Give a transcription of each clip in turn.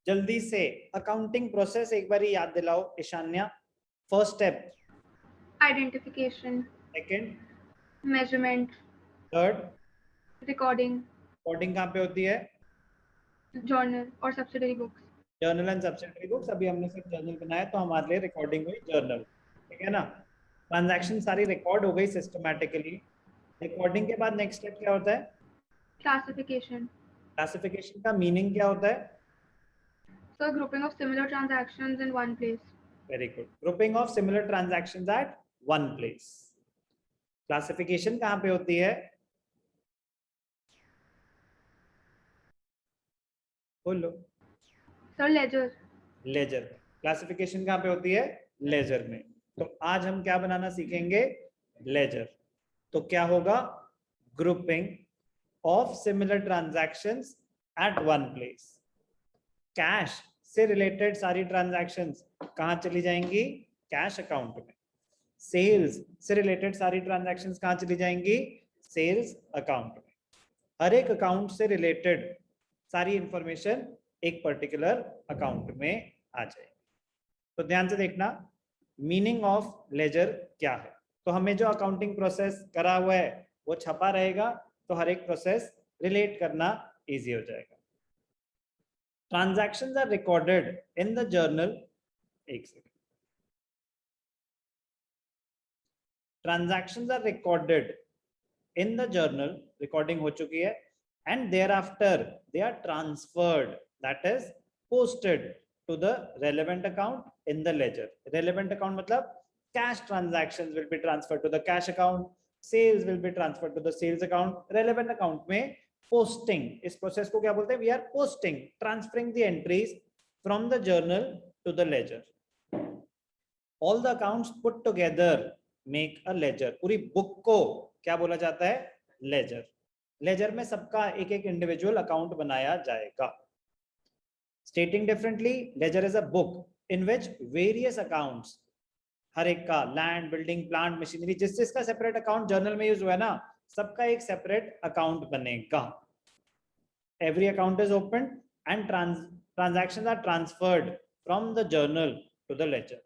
जल्दी से accounting process एक बार याद दिलाओ Ishanya. First step identification, second measurement, third recording, recording कहाँ पे होती है? जर्नल और subsidiary books. Journal and subsidiary books. अभी हमने सिर्फ जर्नल बनाया तो हमारे लिए रिकॉर्डिंग हुई जर्नल, ठीक है ना। ट्रांजैक्शन सारी रिकॉर्ड हो गई सिस्टमैटिकली। रिकॉर्डिंग के बाद नेक्स्ट स्टेप क्या होता है? क्लासिफिकेशन, क्लासिफिकेशन का मीनिंग क्या होता है? so grouping of similar transactions in one place. Very good, grouping of similar transactions at one place. Classification कहाँ पे होती है? बोलो। Sir laser. लेजर। क्लासिफिकेशन कहाँ पे होती है? लेजर में। तो आज हम क्या बनाना सीखेंगे? लेजर। तो क्या होगा? Grouping of similar transactions at one place. Cash से रिलेटेड सारी ट्रांजैक्शंस कहां चली जाएंगी? कैश अकाउंट में। सेल्स से रिलेटेड सारी ट्रांजैक्शंस कहां चली जाएंगी? सेल्स अकाउंट में। हर एक अकाउंट से रिलेटेड सारी इंफॉर्मेशन एक पर्टिकुलर अकाउंट में आ जाएगी। तो ध्यान से देखना, मीनिंग ऑफ लेजर क्या है। तो हमें जो अकाउंटिंग प्रोसेस करा हुआ है वो छपा रहेगा, तो हर एक प्रोसेस रिलेट करना इजी हो जाएगा। Transactions are recorded in the journal. एक second. Transactions are recorded in the journal, recording हो चुकी है, and thereafter they are transferred, that is posted to the relevant account in the ledger. Relevant account मतलब cash transactions will be transferred to the cash account, sales will be transferred to the sales account, relevant account में posting, इस process को क्या बोलते हैं? We are posting, transferring the entries from the journal to the ledger. All the accounts put together make a ledger. पूरी book को क्या बोला जाता है? लेजर। लेजर में सबका एक एक इंडिविजुअल अकाउंट बनाया जाएगा। Stating differently, ledger is a book in which various accounts, हर एक का लैंड, बिल्डिंग, प्लांट, मशीनरी, जिस जिसका सेपरेट अकाउंट जर्नल में यूज हुआ है ना, सबका एक सेपरेट अकाउंट बनेगा। Every account is open and transactions are transferred from the journal to the ledger.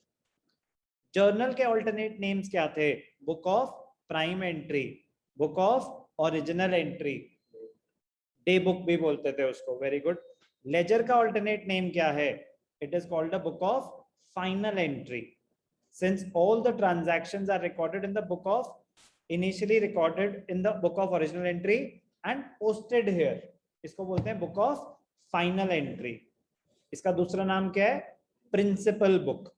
Journal के ऑल्टरनेट नेम्स क्या थे? Book of prime entry, book of original entry, day book भी बोलते थे उसको। Very good. लेजर का alternate name क्या है? It is called the book of final entry, since all the transactions are recorded in the book of, initially recorded in the book of original entry and posted here, इसको बोलते हैं book of final entry। इसका दूसरा नाम क्या है? principal book।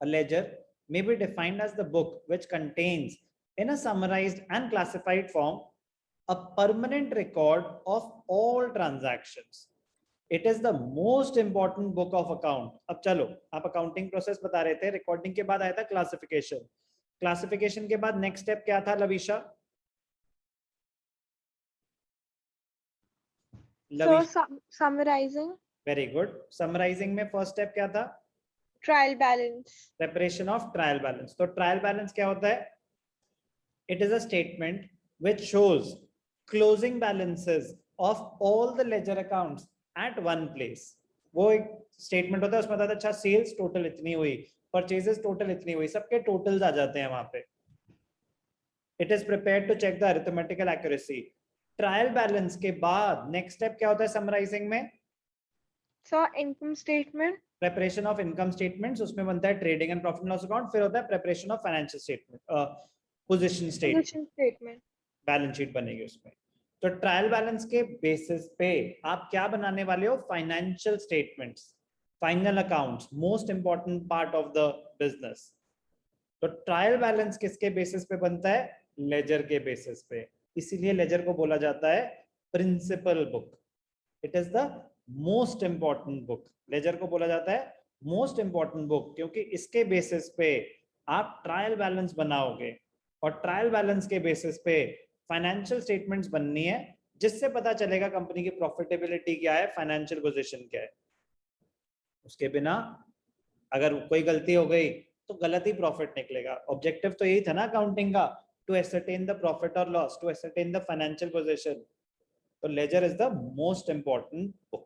A ledger may be defined as the book which contains in a summarized and classified form a permanent record of all transactions. It is the most important book of account. अब चलो, आप accounting process बता रहे थे, recording के बाद आया था क्लासिफिकेशन। क्लासिफिकेशन के बाद नेक्स्ट स्टेप क्या था Lavisha? Summarising. Very good. Summarising में फर्स्ट स्टेप क्या था? Trial balance, preparation of trial balance. तो ट्रायल बैलेंस क्या होता है? It is a statement which shows closing balances of all the ledger accounts at one place. वो एक स्टेटमेंट होता है, उसमें बताता है अच्छा सेल्स टोटल इतनी हुई, परचेजेस टोटल इतनी हुई, सबके टोटल्स आ जाते हैं वहां पे। It is prepared to check the arithmetical accuracy. Trial balance के बाद नेक्स्ट स्टेप क्या होता है समराइजिंग में? Income statement, preparation of income statements, उसमें बनता है trading and profit loss account, फिर होता है preparation of financial statement, position statement, balance sheet बनेगी उसमें। तो ट्रायल बैलेंस के बेसिस पे आप क्या बनाने वाले हो? Financial statements, final accounts, most important part of the business. तो ट्रायल बैलेंस किसके बेसिस पे बनता है? लेजर के बेसिस पे। इसीलिए लेजर को बोला जाता है principal book. It is the most important book. Ledger को बोला जाता है मोस्ट इंपॉर्टेंट बुक क्योंकि इसके बेसिस पे आप ट्रायल बैलेंस बनाओगे, और ट्रायल बैलेंस के बेसिस पे फाइनेंशियल स्टेटमेंट्स बननी है, जिससे पता चलेगा कंपनी की प्रॉफिटेबिलिटी क्या है, फाइनेंशियल पोजीशन क्या है। उसके बिना अगर कोई गलती हो गई तो गलत ही प्रॉफिट निकलेगा। ऑब्जेक्टिव तो यही था ना अकाउंटिंग का, टू एसरटेन द प्रॉफिट और loss, to ascertain the financial position. तो ledger is the most important book.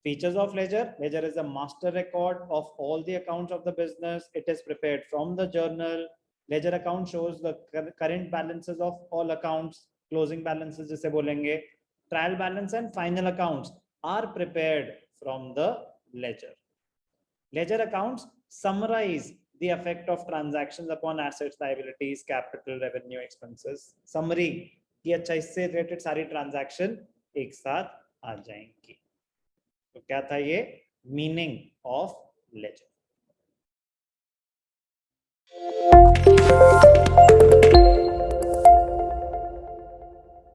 Features of ledger: ledger is a master record of all the accounts of the business. It is prepared from the journal. Ledger account shows the current balances of all accounts, closing balances जिसे बोलेंगे, trial balance and final accounts are prepared from the ledger. Ledger accounts summarize the effect of transactions upon assets, liabilities, capital, revenue, expenses. Summary कि अच्छा इससे related सारी transaction एक साथ आ जाएंगी। तो क्या था ये मीनिंग ऑफ लेजर।